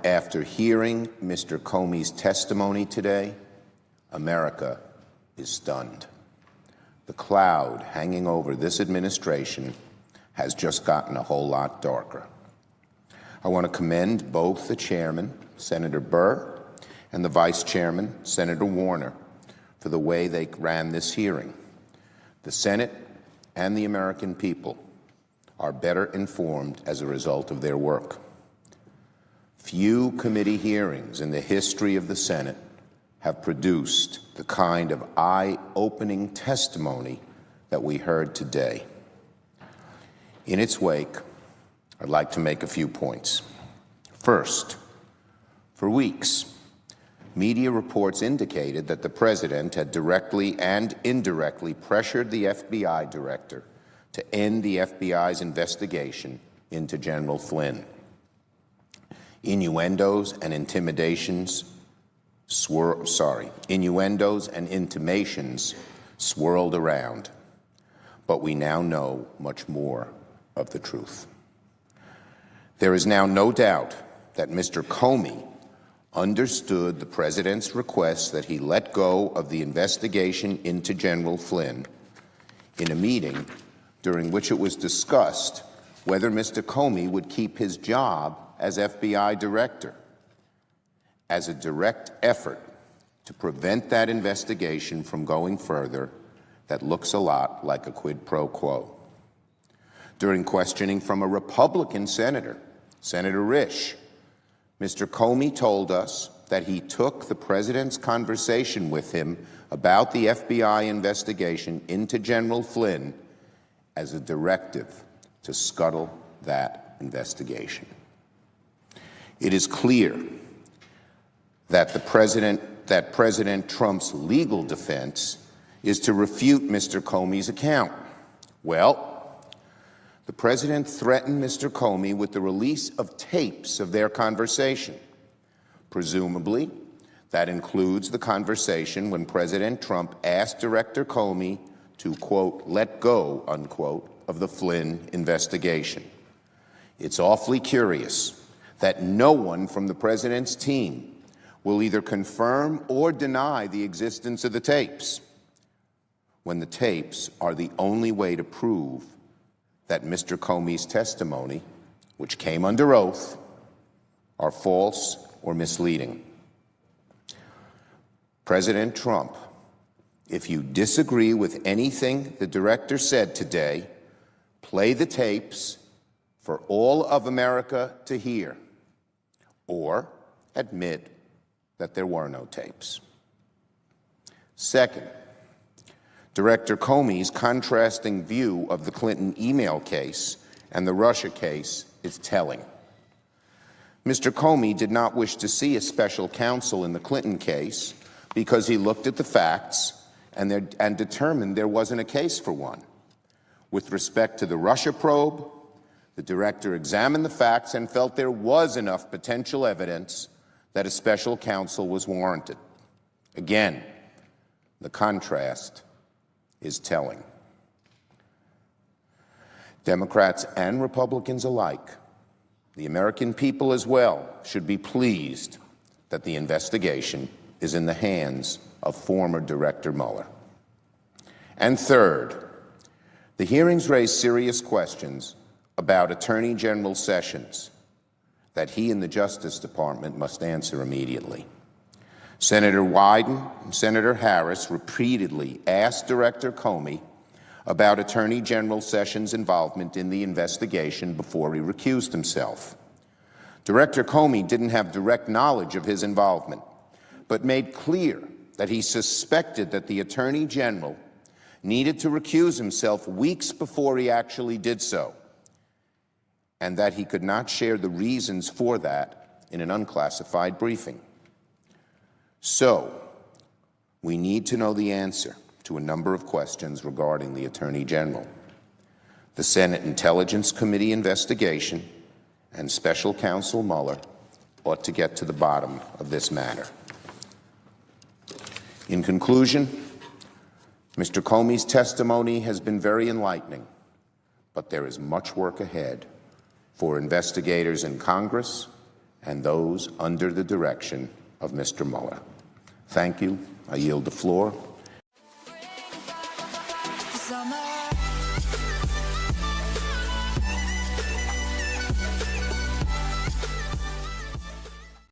After hearing Mr. Comey's testimony today, America is stunned. The cloud hanging over this administration has just gotten a whole lot darker. I want to commend both the chairman, Senator Burr, and the vice chairman, Senator Warner, for the way they ran this hearing. The Senate and the American people are better informed as a result of their work. Few committee hearings in the history of the Senate have produced the kind of eye-opening testimony that we heard today. In its wake, I'd like to make a few points. First, for weeks, media reports indicated that the president had directly and indirectly pressured the FBI director to end the FBI's investigation into General Flynn. Innuendos and intimations swirled around, but we now know much more of the truth. There is now no doubt that Mr. Comey understood the president's request that he let go of the investigation into General Flynn in a meeting during which it was discussed whether Mr. Comey would keep his job as FBI director, as a direct effort to prevent that investigation from going further that looks a lot like a quid pro quo. During questioning from a Republican senator, Senator Risch, Mr. Comey told us that he took the president's conversation with him about the FBI investigation into General Flynn as a directive to scuttle that investigation. It is clear that President Trump's legal defense is to refute Mr. Comey's account. Well, the president threatened Mr. Comey with the release of tapes of their conversation. Presumably, that includes the conversation when President Trump asked Director Comey to, quote, let go, unquote, of the Flynn investigation. It's awfully curious that no one from the president's team will either confirm or deny the existence of the tapes, when the tapes are the only way to prove that Mr. Comey's testimony, which came under oath, are false or misleading. President Trump, if you disagree with anything the director said today, play the tapes for all of America to hear, or admit that there were no tapes. Second, Director Comey's contrasting view of the Clinton email case and the Russia case is telling. Mr. Comey did not wish to see a special counsel in the Clinton case because he looked at the facts and determined there wasn't a case for one. With respect to the Russia probe, the director examined the facts and felt there was enough potential evidence that a special counsel was warranted. Again, the contrast is telling. Democrats and Republicans alike, the American people as well, should be pleased that the investigation is in the hands of former Director Mueller. And third, the hearings raise serious questions about Attorney General Sessions that he and the Justice Department must answer immediately. Senator Wyden and Senator Harris repeatedly asked Director Comey about Attorney General Sessions' involvement in the investigation before he recused himself. Director Comey didn't have direct knowledge of his involvement, but made clear that he suspected that the Attorney General needed to recuse himself weeks before he actually did so, and that he could not share the reasons for that in an unclassified briefing. So, we need to know the answer to a number of questions regarding the Attorney General. The Senate Intelligence Committee investigation and Special Counsel Mueller ought to get to the bottom of this matter. In conclusion, Mr. Comey's testimony has been very enlightening, but there is much work ahead for investigators in Congress and those under the direction of Mr. Mueller. Thank you. I yield the floor